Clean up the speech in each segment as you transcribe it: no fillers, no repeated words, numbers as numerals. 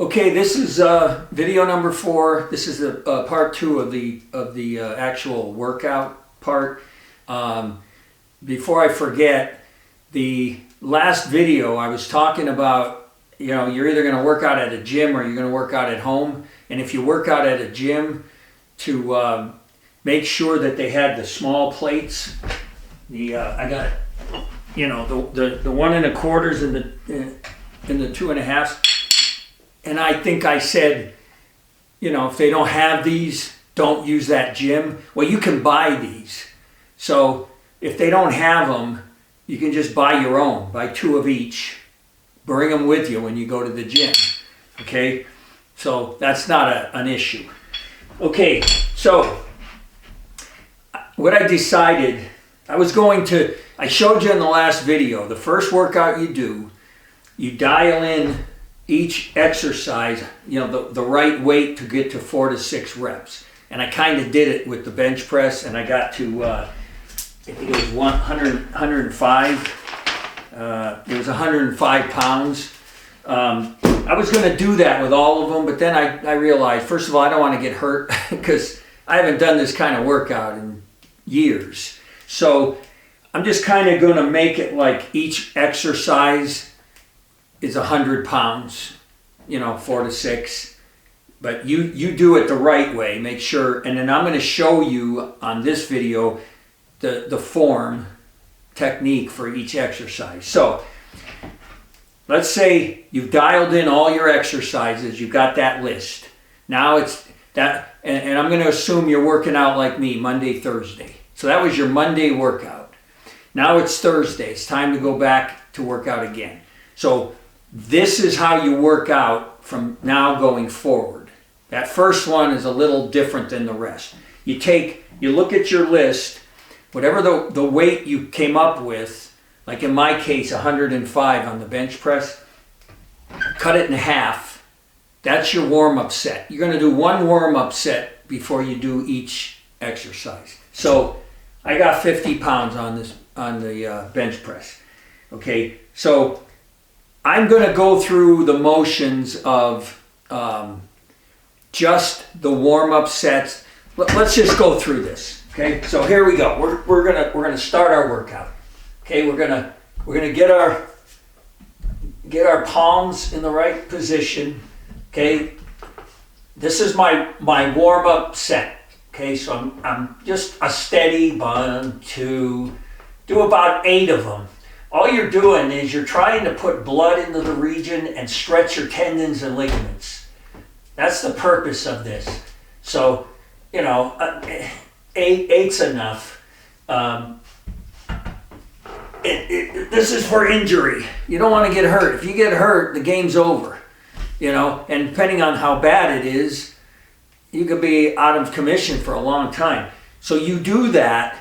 Okay, this is video number 4. This is the part 2 of the actual workout part. Before I forget, the last video I was talking about, you're either going to work out at a gym or you're going to work out at home. And if you work out at a gym, to make sure that they had the small plates. I got the 1 1/4s and the 2 1/2s. And I think I said, if they don't have these, don't use that gym. Well, you can buy these. So if they don't have them, you can just buy your own. Buy 2 of each. Bring them with you when you go to the gym. Okay? So that's not an issue. Okay, so what I decided, I showed you in the last video, the first workout you do, you dial in each exercise, the right weight to get to 4 to 6 reps. And I kind of did it with the bench press, and I got to, I think it was 105. It was 105 pounds. I was going to do that with all of them, but then I realized, first of all, I don't want to get hurt because I haven't done this kind of workout in years. So I'm just kind of going to make it like each exercise is 100 pounds, 4 to 6. But you do it the right way, make sure. And then I'm going to show you on this video the form technique for each exercise. So let's say you've dialed in all your exercises, you've got that list. Now it's that, and I'm going to assume you're working out like me, Monday, Thursday. So that was your Monday workout. Now it's Thursday. It's time to go back to work out again. So this is how you work out from now going forward. That first one is a little different than the rest. You look at your list, whatever the weight you came up with, like in my case, 105 on the bench press, cut it in half. That's your warm-up set. You're going to do 1 warm-up set before you do each exercise. So I got 50 pounds on the bench press. Okay, so I'm going to go through the motions of just the warm-up sets. Let's just go through this. Okay, so here we go. We're gonna start our workout. Okay, we're gonna get our palms in the right position. Okay, this is my warm-up set. Okay, so I'm just a steady 1, 2, do about 8 of them. All you're doing is you're trying to put blood into the region and stretch your tendons and ligaments. That's the purpose of this. So, 8's enough. This is for injury. You don't want to get hurt. If you get hurt, the game's over. And depending on how bad it is, you could be out of commission for a long time. So you do that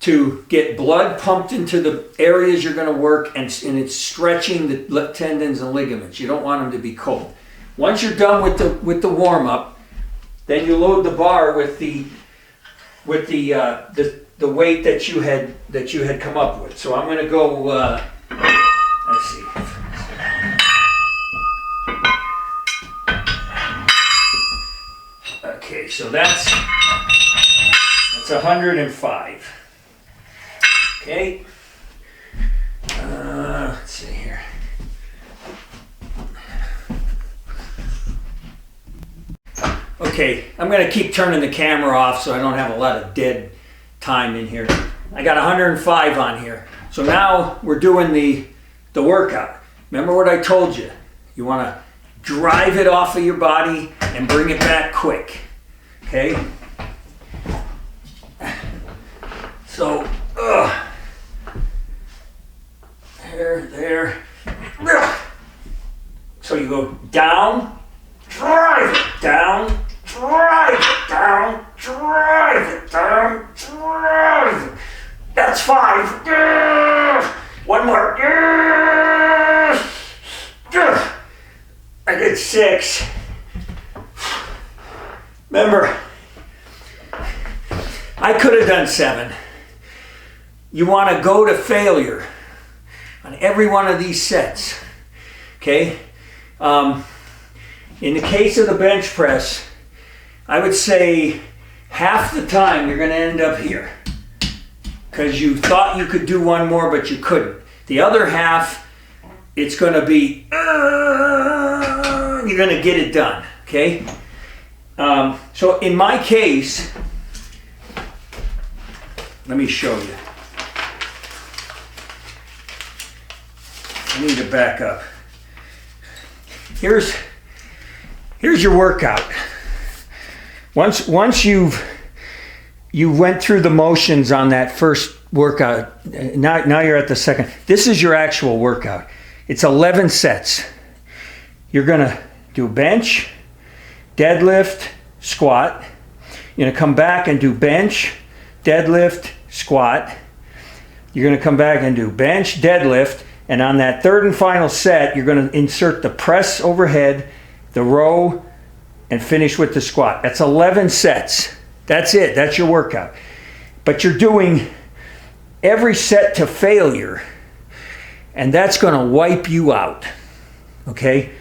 to get blood pumped into the areas you're going to work, and it's stretching the tendons and ligaments. You don't want them to be cold. Once you're done with the warm up, then you load the bar with the weight that you had come up with. So I'm going to go. Let's see. Okay, so that's 105. Okay, let's see here. Okay, I'm going to keep turning the camera off so I don't have a lot of dead time in here. I got 105 on here. So now we're doing the workout. Remember what I told you. You want to drive it off of your body and bring it back quick. Okay? So, there. So you go down, drive it down, drive it down, drive it down, drive it. That's 5. 1 more. I did 6. Remember, I could have done 7. You want to go to failure on every one of these sets. Okay? In the case of the bench press, I would say half the time you're going to end up here because you thought you could do one more, but you couldn't. The other half, it's going to be, you're going to get it done, okay? So in my case, let me show you. I need to back up. Here's your workout. Once you went through the motions on that first workout, now you're at the second. This is your actual workout. It's 11 sets. You're gonna do bench, deadlift, squat. You're gonna come back and do bench, deadlift, squat. You're gonna come back and do bench, deadlift, and on that third and final set, you're gonna insert the press overhead, the row, and finish with the squat. That's 11 sets. That's it. That's your workout. But you're doing every set to failure, and that's going to wipe you out. Okay?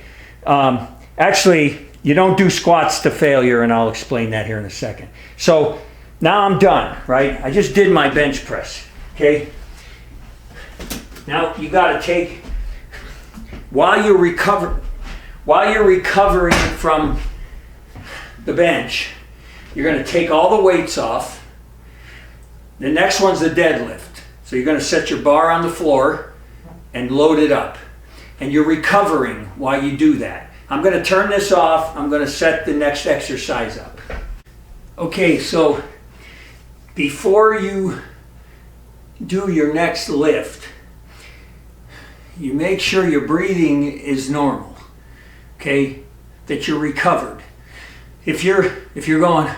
Actually, you don't do squats to failure, and I'll explain that here in a second. So now I'm done, right? I just did my bench press. Okay? Now you got to take, while you're recovering from the bench, you're going to take all the weights off. The next one's the deadlift. So you're going to set your bar on the floor and load it up. And you're recovering while you do that. I'm going to turn this off. I'm going to set the next exercise up. Okay, so before you do your next lift, you make sure your breathing is normal. Okay? That you're recovered. If you're going,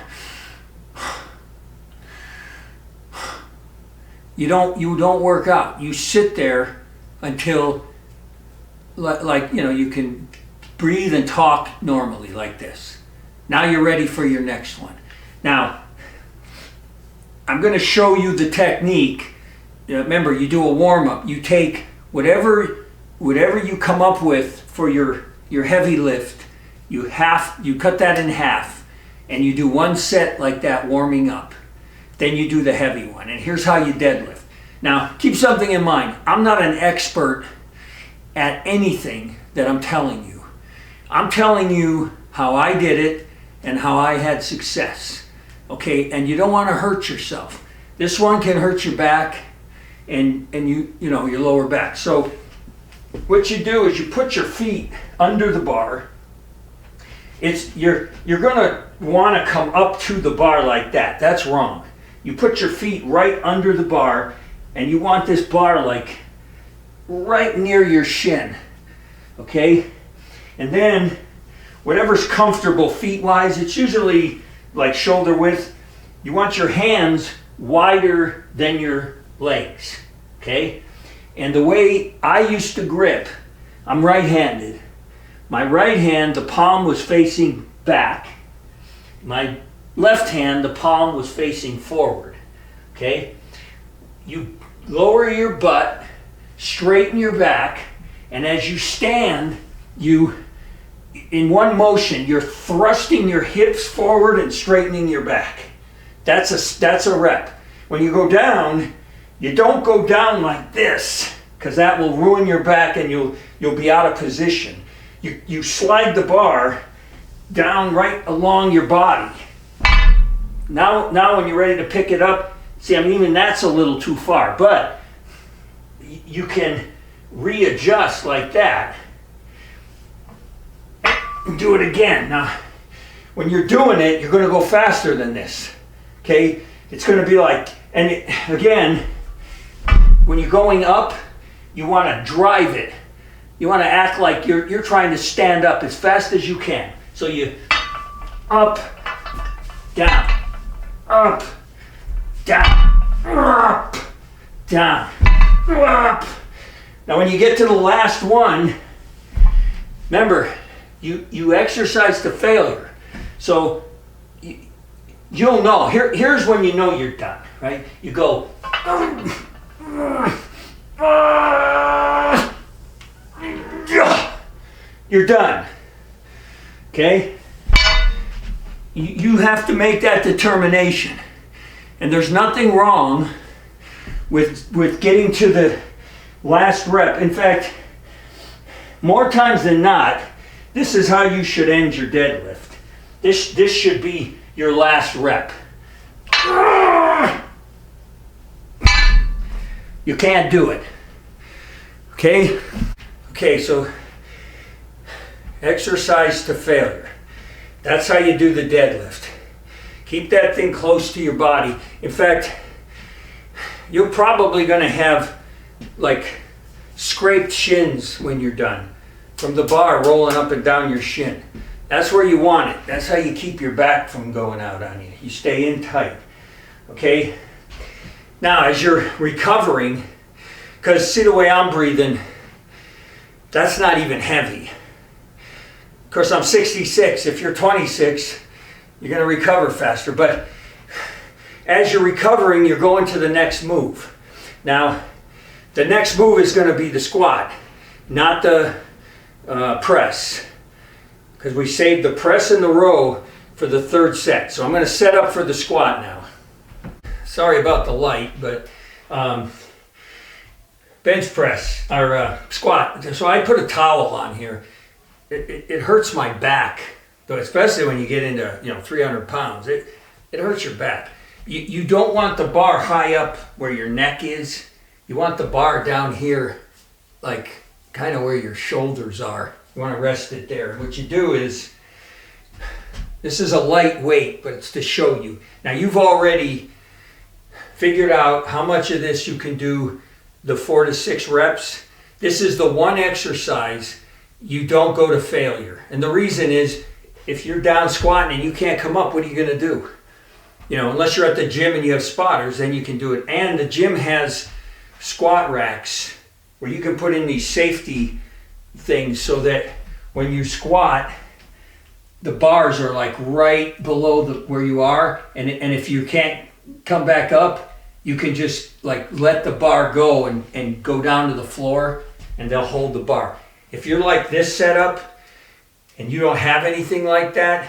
you don't work out. You sit there until, like you can breathe and talk normally like this. Now you're ready for your next one. Now I'm going to show you the technique. Remember, you do a warm-up. You take whatever you come up with for your heavy lift. You cut that in half, and you do one set like that warming up. Then you do the heavy one, and here's how you deadlift. Now, keep something in mind. I'm not an expert at anything that I'm telling you. I'm telling you how I did it and how I had success. Okay, and you don't want to hurt yourself. This one can hurt your back and your lower back. So what you do is you put your feet under the bar. You're gonna want to come up to the bar like that. That's wrong. You put your feet right under the bar, and you want this bar like right near your shin. Okay? And then whatever's comfortable feet-wise, it's usually like shoulder width. You want your hands wider than your legs. Okay? And the way I used to grip, I'm right-handed. My right hand, the palm was facing back. My left hand, the palm was facing forward. Okay? You lower your butt, straighten your back, and as you stand, in one motion, you're thrusting your hips forward and straightening your back. That's a rep. When you go down, you don't go down like this, because that will ruin your back and you'll be out of position. You slide the bar down right along your body. Now when you're ready to pick it up, see, even that's a little too far, but you can readjust like that and do it again. Now, when you're doing it, you're going to go faster than this. Okay? It's going to be like, again, when you're going up, you want to drive it. You want to act like you're trying to stand up as fast as you can. So you up, down, up, down, up, down, up. Now when you get to the last one, remember, you exercise to failure. So you'll know. Here's when you know you're done, right? You go, you're done. Okay? You have to make that determination. And there's nothing wrong with getting to the last rep. In fact, more times than not, this is how you should end your deadlift. This should be your last rep. You can't do it. Okay? Okay, so exercise to failure. That's how you do the deadlift. Keep that thing close to your body. In fact, you're probably going to have like scraped shins when you're done from the bar rolling up and down your shin. That's where you want it. That's how you keep your back from going out on you. You stay in tight. Okay? Now, as you're recovering, because see the way I'm breathing, that's not even heavy. Of course, I'm 66. If you're 26, you're going to recover faster. But as you're recovering, you're going to the next move. Now, the next move is going to be the squat, not the press. Because we saved the press and the row for the third set. So I'm going to set up for the squat now. Sorry about the light, but bench press, or squat. So I put a towel on here. It hurts my back, though, especially when you get into 300 pounds. It hurts your back. You don't want the bar high up where your neck is. You want the bar down here, like kind of where your shoulders are. You want to rest it there. What you do is, this is a light weight, but it's to show you. Now you've already figured out how much of this you can do the 4 to 6 reps. This is the one exercise you don't go to failure. And the reason is, if you're down squatting and you can't come up, what are you going to do? Unless you're at the gym and you have spotters, then you can do it. And the gym has squat racks where you can put in these safety things so that when you squat, the bars are like right below where you are. And if you can't come back up, you can just like let the bar go and go down to the floor, and they'll hold the bar. If you're like this setup and you don't have anything like that,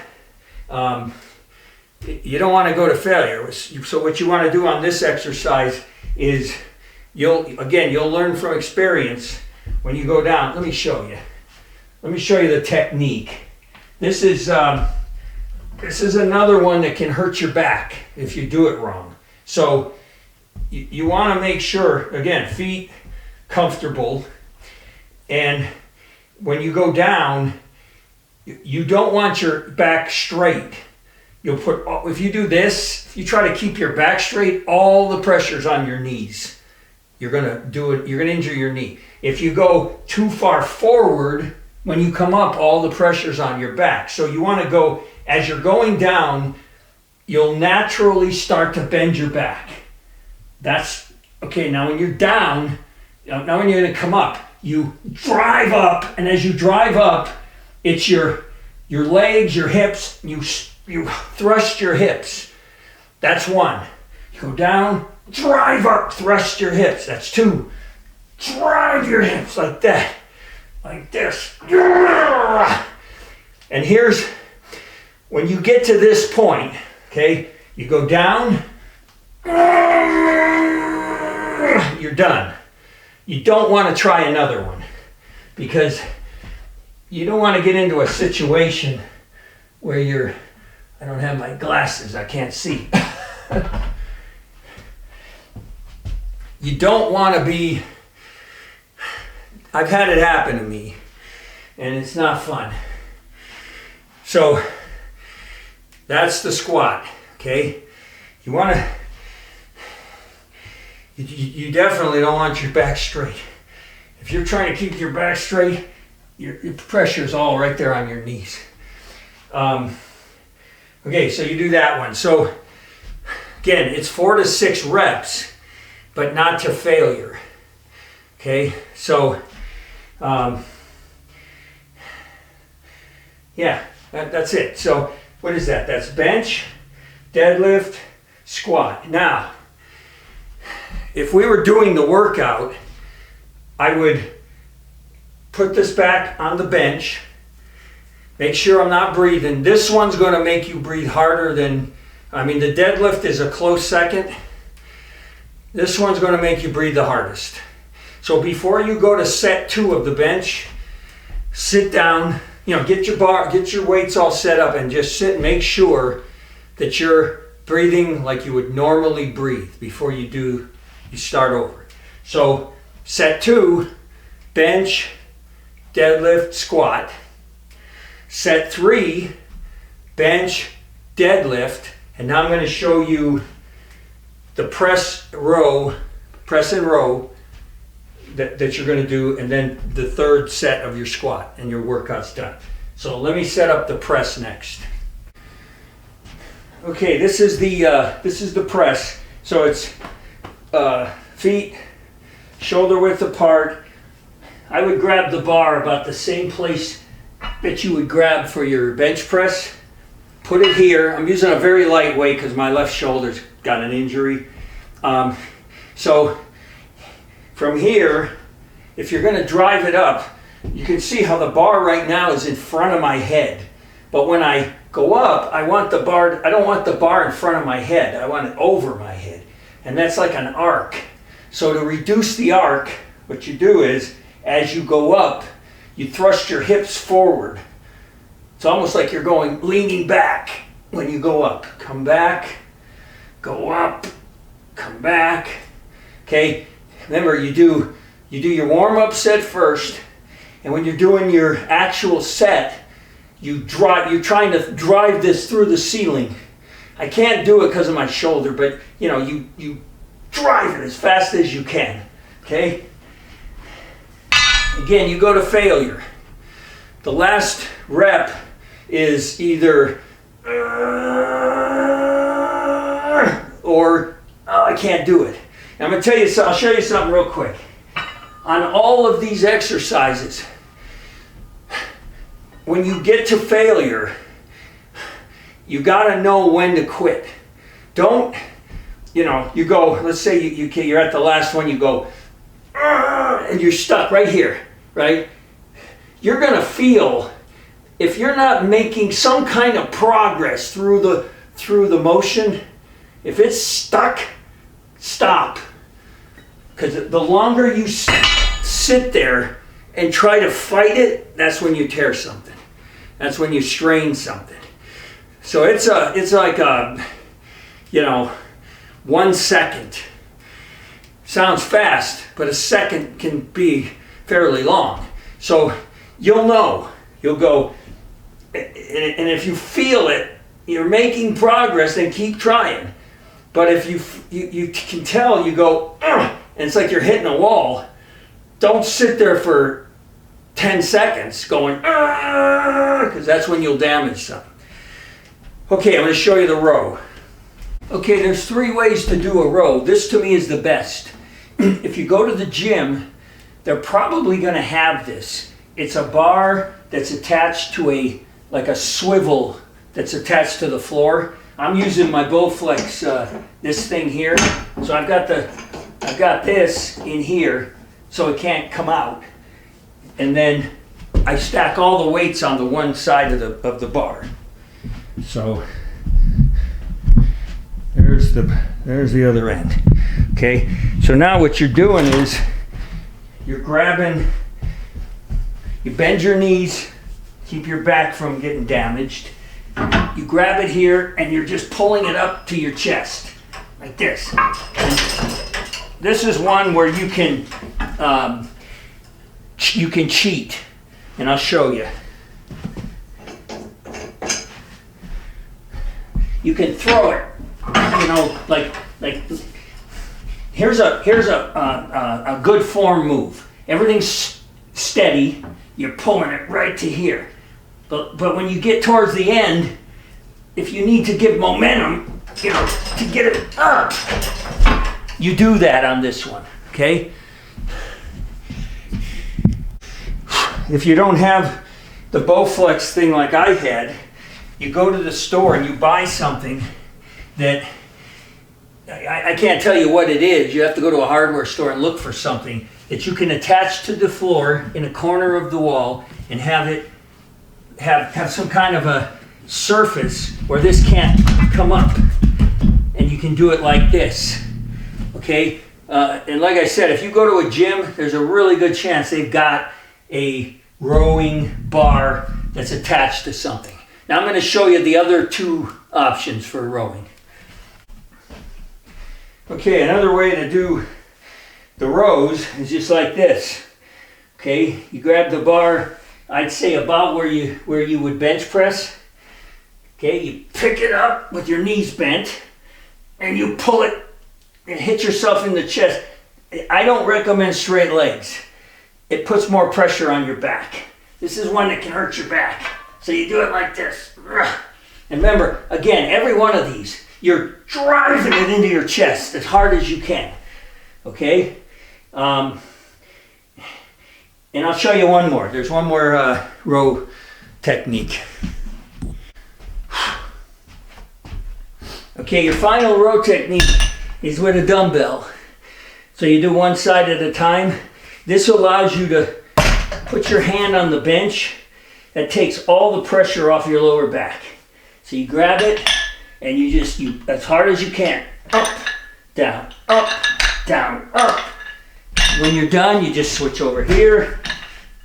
you don't want to go to failure. So what you want to do on this exercise is, you'll learn from experience when you go down. Let me show you. Let me show you the technique. This is another one that can hurt your back if you do it wrong. So you want to make sure, again, feet comfortable, and when you go down, you don't want your back straight. If you do this, if you try to keep your back straight, all the pressure's on your knees. You're going to injure your knee. If you go too far forward, when you come up, all the pressure's on your back. So you want to go, as you're going down, you'll naturally start to bend your back. That's, okay, now when you're down, now when you're going to come up, you drive up, and as you drive up, it's your legs, your hips, you thrust your hips. That's 1. You go down, drive up, thrust your hips. That's 2. Drive your hips like that, like this. And here's, when you get to this point, okay, you go down, you're done. You don't want to try another one, because you don't want to get into a situation where I don't have my glasses, I can't see. You don't want to be, I've had it happen to me, and it's not fun. So that's the squat, okay? You want to, you definitely don't want your back straight. If you're trying to keep your back straight, your pressure is all right there on your knees. Okay, so you do that one. So again, it's 4 to 6 reps, but not to failure. Okay, so yeah, that's it. So what is that? That's bench, deadlift, squat. Now, if we were doing the workout, I would put this back on the bench, Make sure I'm not breathing. This one's going to make you breathe harder than, I mean, the deadlift is a close second. This one's going to make you breathe the hardest. So before you go to set 2 of the bench, sit down, get your weights all set up and just sit and make sure that you're breathing like you would normally breathe before you start over. So set 2, bench, deadlift, squat. Set 3, bench, deadlift, and now I'm going to show you the press and row that you're going to do, and then the 3rd set of your squat, and your workout's done. So let me set up the press next. Okay, this is the press. So it's feet shoulder width apart. I would grab the bar about the same place that you would grab for your bench press. Put it here. I'm using a very light weight because my left shoulder's got an injury. So from here, if you're going to drive it up, you can see how the bar right now is in front of my head. But when I go up, I don't want the bar in front of my head. I want it over my head. And that's like an arc. So to reduce the arc, what you do is, as you go up, you thrust your hips forward. It's almost like you're leaning back when you go up. Come back, go up, come back. Okay, remember you do your warm-up set first, and when you're doing your actual set, you're trying to drive this through the ceiling. I can't do it because of my shoulder, but you drive it as fast as you can. Okay? Again, you go to failure. The last rep is either or I can't do it. And I'm going to tell you something. I'll show you something real quick. On all of these exercises, when you get to failure, you got to know when to quit. Don't, you go, let's say you're at the last one, you go, and you're stuck right here, right? You're going to feel, if you're not making some kind of progress through the motion, if it's stuck, stop. Because the longer you sit there and try to fight it, that's when you tear something. That's when you strain something. So it's like 1 second. Sounds fast, but a second can be fairly long. So you'll know. You'll go, and if you feel it, you're making progress, then keep trying. But if you can tell, you go, and it's like you're hitting a wall, don't sit there for 10 seconds going, because that's when you'll damage something. Okay, I'm going to show you the row. Okay, there's 3 ways to do a row. This to me is the best. If you go to the gym, they're probably going to have this. It's a bar that's attached to a swivel that's attached to the floor. I'm using my Bowflex, this thing here. So I've got this in here so it can't come out. And then I stack all the weights on the one side of the bar. So there's the other end. Okay, so now what you're doing is you're grabbing, you bend your knees, keep your back from getting damaged. You grab it here and you're just pulling it up to your chest, like this. And this is one where you can cheat, and I'll show you. You can throw it, like here's a good form move. Everything's steady. You're pulling it right to here. But when you get towards the end, if you need to give momentum, to get it up, you do that on this one, okay? If you don't have the Bowflex thing like I had, you go to the store and you buy something that, I can't tell you what it is. You have to go to a hardware store and look for something that you can attach to the floor in a corner of the wall and have have some kind of a surface where this can't come up, and you can do it like this, okay? And like I said, if you go to a gym, there's a really good chance they've got a rowing bar that's attached to something. Now I'm going to show you the other two options for rowing. Okay, another way to do the rows is just like this. Okay, you grab the bar, I'd say about where you would bench press. Okay, you pick it up with your knees bent and you pull it and hit yourself in the chest. I don't recommend straight legs. It puts more pressure on your back. This is one that can hurt your back. So you do it like this. And remember, again, every one of these, you're driving it into your chest as hard as you can. Okay? And I'll show you one more. There's one more row technique. Okay, your final row technique is with a dumbbell. So you do one side at a time. This allows you to put your hand on the bench. That takes all the pressure off your lower back. So you grab it and you as hard as you can. Up, down, up, down, up. When you're done, you just switch over here.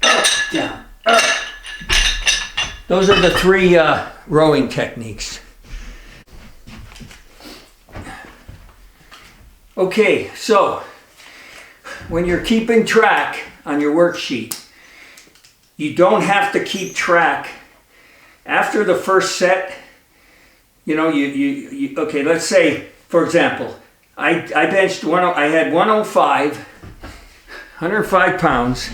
Up, down, up. Those are the three rowing techniques. Okay, so when you're keeping track on your worksheet, you don't have to keep track. After the first set, you know, okay, let's say, for example, I benched I had 105 pounds,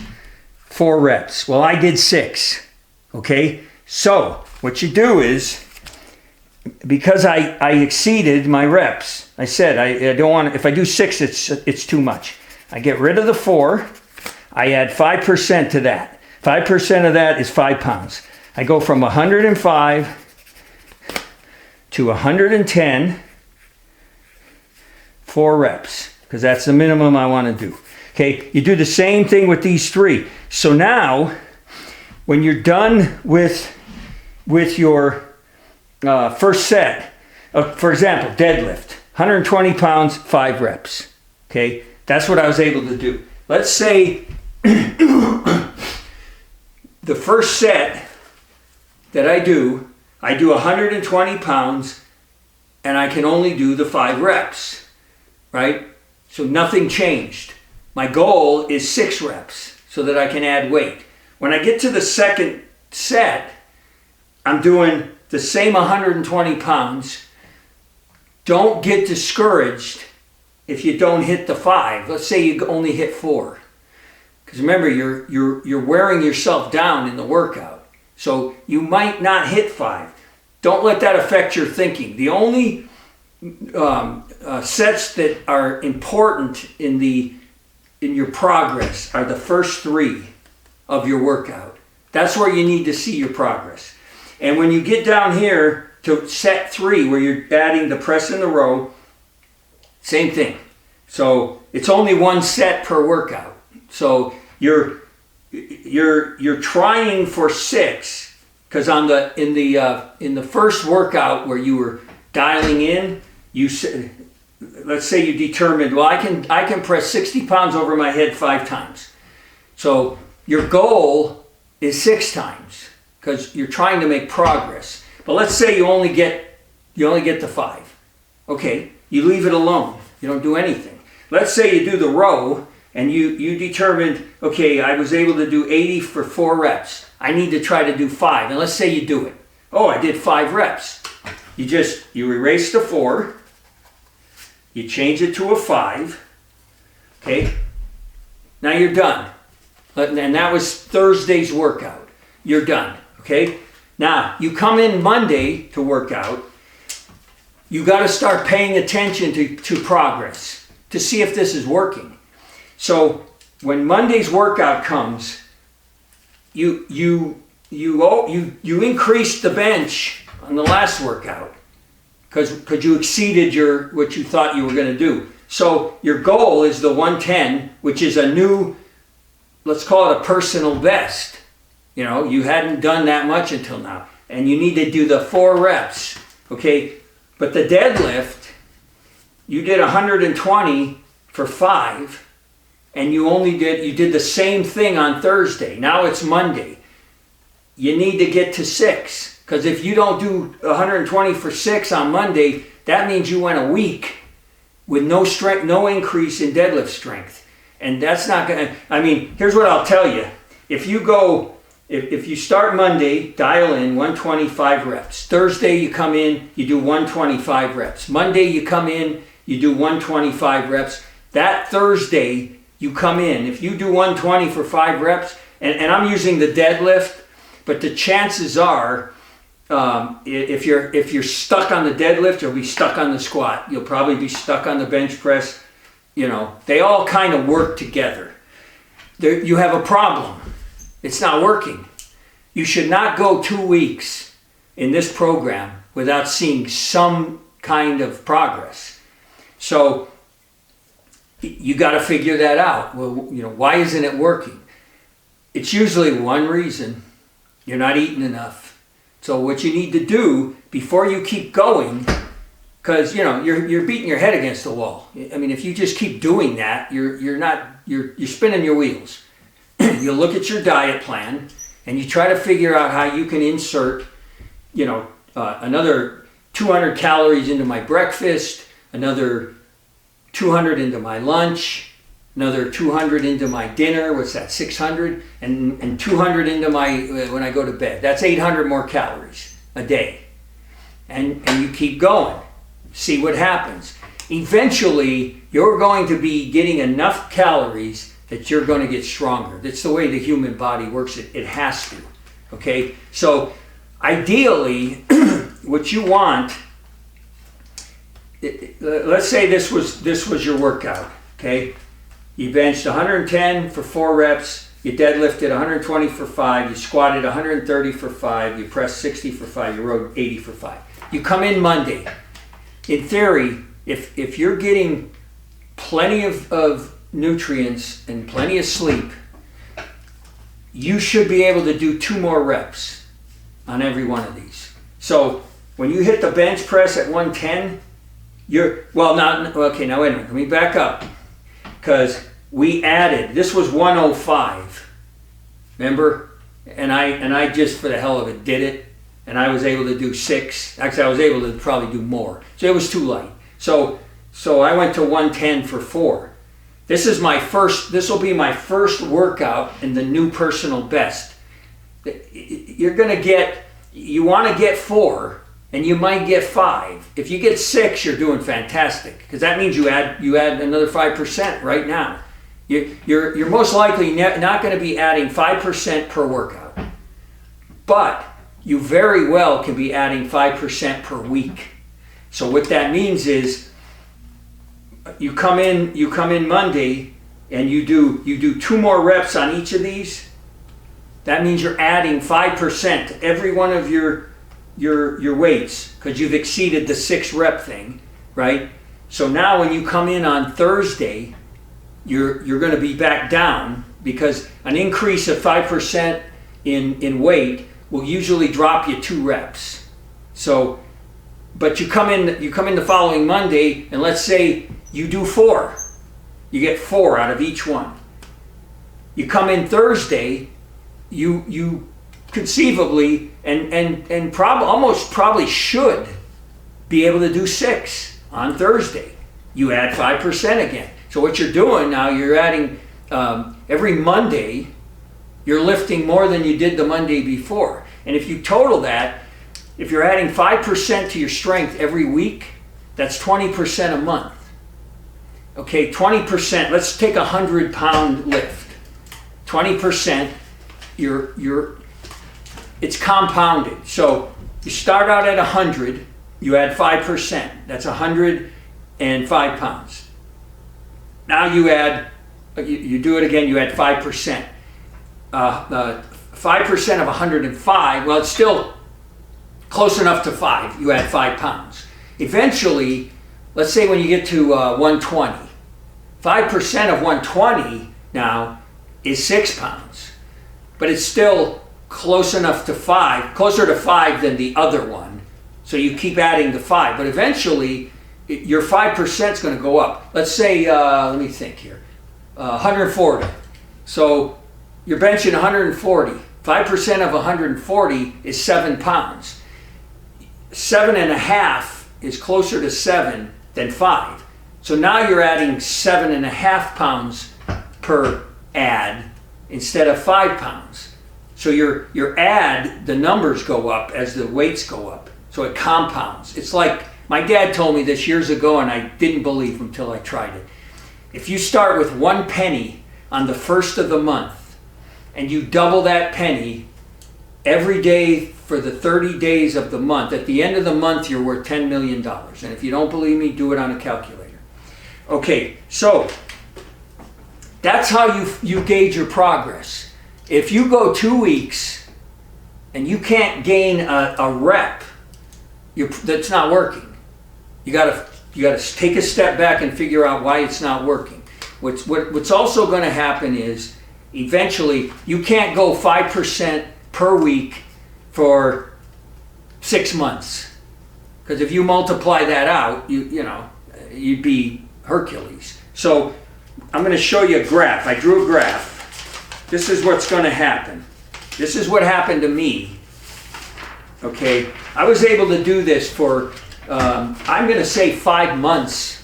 4 reps. Well, I did 6, okay? So what you do is, because I exceeded my reps, I said I don't want, if I do 6, it's too much. I get rid of the 4, I add 5% to that. 5% of that is 5 pounds. I go from 105 to 110, 4 reps, because that's the minimum I want to do. Okay, you do the same thing with these 3. So now, when you're done with your first set, for example, deadlift, 120 pounds, 5 reps. Okay, that's what I was able to do. Let's say the first set that I do 120 pounds and I can only do the 5 reps, right? So nothing changed. My goal is 6 reps so that I can add weight. When I get to the second set, I'm doing the same 120 pounds. Don't get discouraged if you don't hit the 5. Let's say you only hit 4. Because remember, you're wearing yourself down in the workout. So you might not hit 5. Don't let that affect your thinking. The only sets that are important in your progress are the first 3 of your workout. That's where you need to see your progress. And when you get down here to set 3, where you're adding the press in the row, same thing. So it's only 1 set per workout. So you're trying for 6, because in the first workout where you were dialing in, let's say you determined, well, I can press 60 pounds over my head 5 times. So your goal is 6 times, because you're trying to make progress. But let's say you only get to 5. Okay, you leave it alone. You don't do anything. Let's say you do the row and you determined, okay, I was able to do 80 for 4 reps. I need to try to do 5. And let's say you do it. Oh, I did 5 reps. You erase the 4. You change it to a 5. Okay. Now you're done. And that was Thursday's workout. You're done. Okay. Now you come in Monday to work out. You got to start paying attention to progress to see if this is working. So when Monday's workout comes, you increased the bench on the last workout because you exceeded what you thought you were going to do. So your goal is the 110, which is a new, let's call it a personal best. You know, you hadn't done that much until now. And you need to do the 4 reps, okay? But the deadlift, you did 120 for 5, and you did the same thing on Thursday. Now it's Monday. You need to get to 6, because if you don't do 120 for 6 on Monday, that means you went a week with no strength, no increase in deadlift strength. And that's not gonna, I mean, here's what I'll tell you. If you start Monday, dial in 125 reps. Thursday you come in, you do 125 reps. Monday you come in, you do 125 reps. That Thursday you come in, if you do 120 for 5 reps, and I'm using the deadlift, but the chances are, if you're stuck on the deadlift, you'll be stuck on the squat. You'll probably be stuck on the bench press. You know, they all kind of work together. You have a problem. It's not working. You should not go 2 weeks in this program without seeing some kind of progress. So you got to figure that out. Well, you know, why isn't it working? It's usually one reason. You're not eating enough. So what you need to do before you keep going, because you know you're beating your head against the wall. I mean, if you just keep doing that, you're spinning your wheels. You look at your diet plan and you try to figure out how you can insert, you know, another 200 calories into my breakfast, another 200 into my lunch, another 200 into my dinner. What's that? 600, and 200 into my when I go to bed. That's 800 more calories a day, and you keep going. See what happens. Eventually, you're going to be getting enough calories that you're going to get stronger. That's the way the human body works. It has to. Okay? So ideally, what you want, let's say this was your workout. Okay? You benched 110 for 4 reps, you deadlifted 120 for 5, you squatted 130 for 5, you pressed 60 for 5, you rode 80 for 5. You come in Monday. In theory, if you're getting plenty of nutrients and plenty of sleep, you should be able to do 2 more reps on every one of these. So when you hit the bench press at 110, now wait a minute, let me back up, because we added, this was 105, remember? And I just for the hell of it did it, and I was able to do 6. Actually, I was able to probably do more, so it was too light. So I went to 110 for 4. This will be my first workout in the new personal best. You want to get 4, and you might get 5. If you get 6, you're doing fantastic, because that means you add another 5% right now. You're most likely not going to be adding 5% per workout, but you very well can be adding 5% per week. So what that means is, you come in Monday and you do 2 more reps on each of these. That means you're adding 5% to every one of your weights, because you've exceeded the 6 rep thing, right? So now when you come in on Thursday, you're going to be back down, because an increase of 5% in weight will usually drop you 2 reps. So, but you come in the following Monday, and let's say you do 4. You get 4 out of each one. You come in Thursday, you conceivably and probably should be able to do 6 on Thursday. You add 5% again. So what you're doing now, you're adding every Monday, you're lifting more than you did the Monday before. And if you total that, if you're adding 5% to your strength every week, that's 20% a month. Okay, 20%, let's take a 100-pound lift. 20%, it's compounded. So you start out at 100, you add 5%. That's 105 pounds. Now you do it again, you add 5%. 5% of 105, well, it's still close enough to 5. You add 5 pounds. Eventually, let's say when you get to 120, 5% of 120 now is 6 pounds. But it's still close enough to 5, closer to 5 than the other one. So you keep adding the 5, but eventually your 5% is going to go up. Let's say, let me think here, 140. So you're benching 140. 5% of 140 is 7 pounds. 7.5 is closer to 7 than 5. So now you're adding 7.5 pounds per add instead of 5 pounds. So your add, the numbers go up as the weights go up. So it compounds. It's like, my dad told me this years ago and I didn't believe him until I tried it. If you start with 1 penny on the first of the month and you double that penny every day for the 30 days of the month, at the end of the month you're worth $10 million. And if you don't believe me, do it on a calculator. Okay, so that's how you gauge your progress. If you go 2 weeks and you can't gain a rep, that's not working. You gotta take a step back and figure out why it's not working. What's also going to happen is eventually you can't go 5% per week for 6 months, because if you multiply that out, you'd be Hercules. So I'm going to show you a graph. I drew a graph. This is what's going to happen. This is what happened to me. Okay, I was able to do this for, I'm going to say 5 months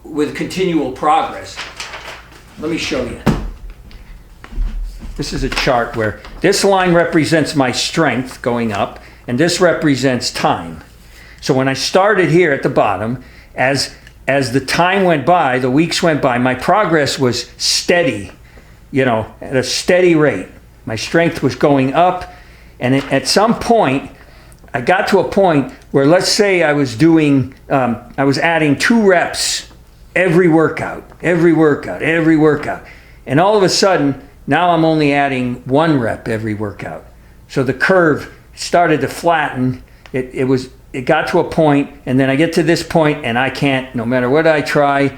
with continual progress. Let me show you. This is a chart where this line represents my strength going up, and this represents time. So when I started here at the bottom, as the time went by, the weeks went by, my progress was steady, at a steady rate. My strength was going up, and at some point, I got to a point where, let's say I was adding 2 reps every workout. And all of a sudden, now I'm only adding 1 rep every workout. So the curve started to flatten. It got to a point, and then I get to this point, and I can't, no matter what I try,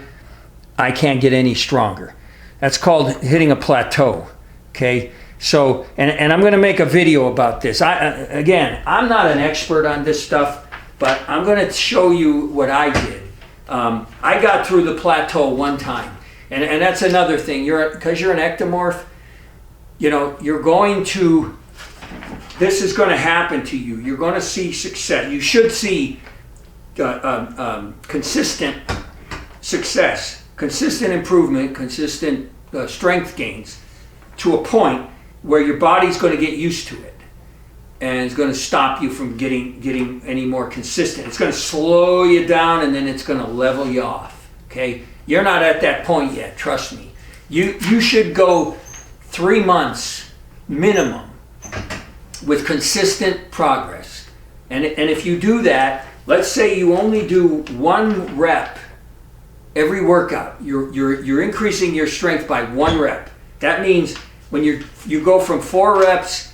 I can't get any stronger. That's called hitting a plateau, okay? So, and I'm going to make a video about this. Again, I'm not an expert on this stuff, but I'm going to show you what I did. I got through the plateau 1 time, and that's another thing. Because you're an ectomorph, you're going to, this is going to happen to you. You're going to see success. You should see consistent success, consistent improvement, consistent strength gains to a point where your body's going to get used to it, and it's going to stop you from getting any more consistent. It's going to slow you down, and then it's going to level you off. Okay, you're not at that point yet. Trust me. You should go 3 months minimum with consistent progress, and if you do that, let's say you only do 1 rep every workout. You're increasing your strength by 1 rep. That means when you go from 4 reps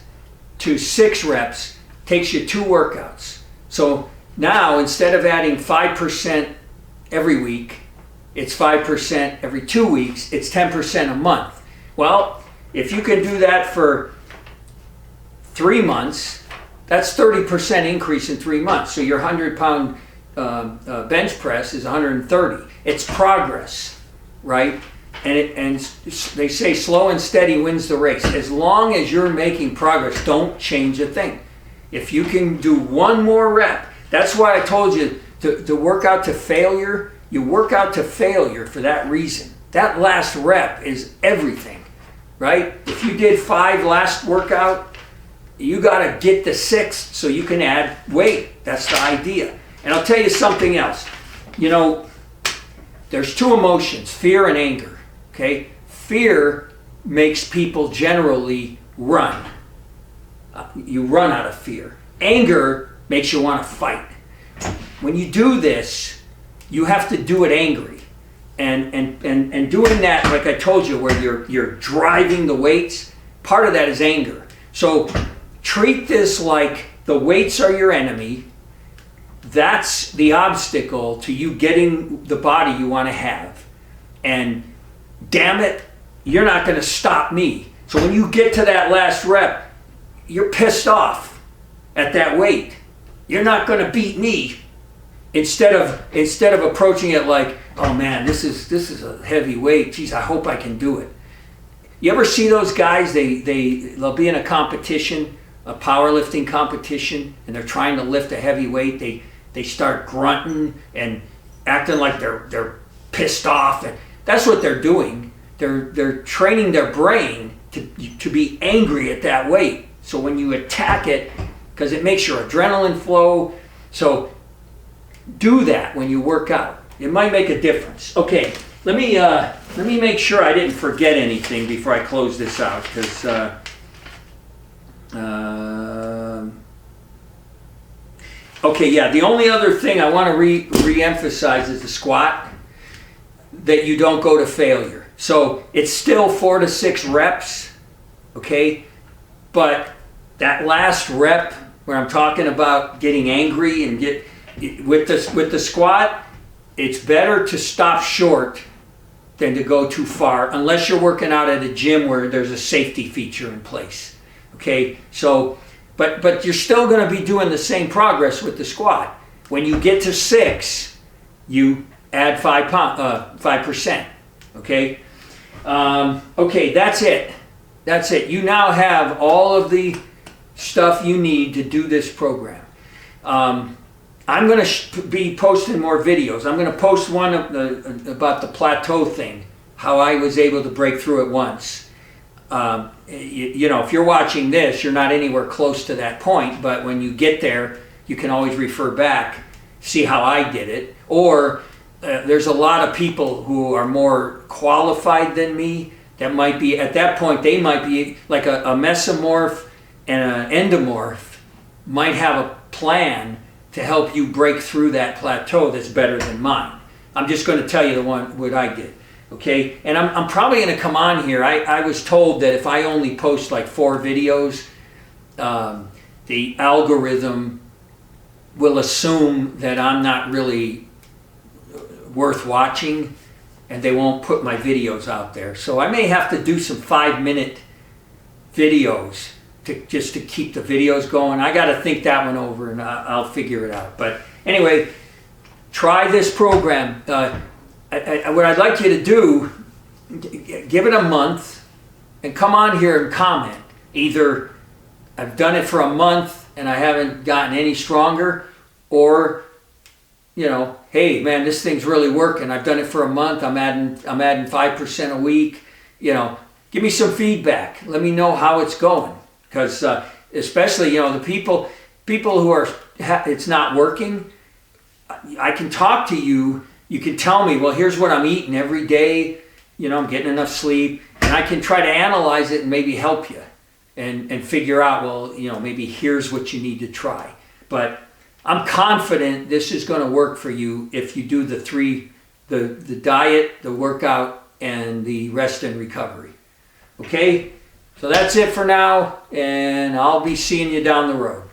to 6 reps, takes you 2 workouts. So now instead of adding 5% every week, it's 5% every 2 weeks, it's 10% a month. Well, if you can do that for 3 months, that's 30% increase in 3 months. So your 100-pound bench press is 130. It's progress, right? And they say slow and steady wins the race. As long as you're making progress, don't change a thing. If you can do 1 more rep, that's why I told you to work out to failure. You work out to failure for that reason. That last rep is everything, right? If you did 5 last workout, you got to get the 6th so you can add weight. That's the idea. And I'll tell you something else. There's 2 emotions, fear and anger. Okay, fear makes people generally run. You run out of fear. Anger makes you want to fight. When you do this, you have to do it angry, and doing that, like I told you, where you're driving the weights. Part of that is anger. So treat this like the weights are your enemy. That's the obstacle to you getting the body you want to have, and damn it, you're not going to stop me. So when you get to that last rep, you're pissed off at that weight. You're not going to beat me. Instead of approaching it like, oh man, this is a heavy weight. Geez, I hope I can do it. You ever see those guys? They'll be in a competition, a powerlifting competition, and they're trying to lift a heavy weight. They start grunting and acting like they're pissed off, and that's what they're doing. They're training their brain to be angry at that weight. So when you attack it, because it makes your adrenaline flow, so do that when you work out. It might make a difference. Okay, let me make sure I didn't forget anything before I close this out, because okay, yeah, the only other thing I want to re-emphasize is the squat, that you don't go to failure. So it's still 4 to 6 reps, okay? But that last rep where I'm talking about getting angry and with the squat, it's better to stop short than to go too far, unless you're working out at a gym where there's a safety feature in place. Okay, so but you're still going to be doing the same progress with the squat. When you get to 6, you add 5%. Okay, okay, that's it. That's it. You now have all of the stuff you need to do this program. I'm going to be posting more videos. I'm going to post one about the plateau thing, how I was able to break through it once. You know, if you're watching this, you're not anywhere close to that point, but when you get there, you can always refer back, see how I did it. Or there's a lot of people who are more qualified than me that might be, at that point, they might be like a mesomorph and an endomorph might have a plan to help you break through that plateau that's better than mine. I'm just going to tell you what I did, okay? And I'm probably going to come on here. I was told that if I only post like 4 videos, the algorithm will assume that I'm not really worth watching, and they won't put my videos out there. So I may have to do some 5-minute videos just to keep the videos going. I got to think that one over, and I'll figure it out. But anyway, try this program. What I'd like you to do, give it a month and come on here and comment. Either I've done it for a month and I haven't gotten any stronger, or, you know, hey man, this thing's really working. I've done it for a month. I'm adding 5% a week. You know, give me some feedback. Let me know how it's going. Because especially, you know, the people who are, it's not working, I can talk to you. You can tell me, well, here's what I'm eating every day. You know, I'm getting enough sleep. And I can try to analyze it and maybe help you and figure out, well, you know, maybe here's what you need to try. But I'm confident this is going to work for you if you do the diet, the workout, and the rest and recovery. Okay? So that's it for now, and I'll be seeing you down the road.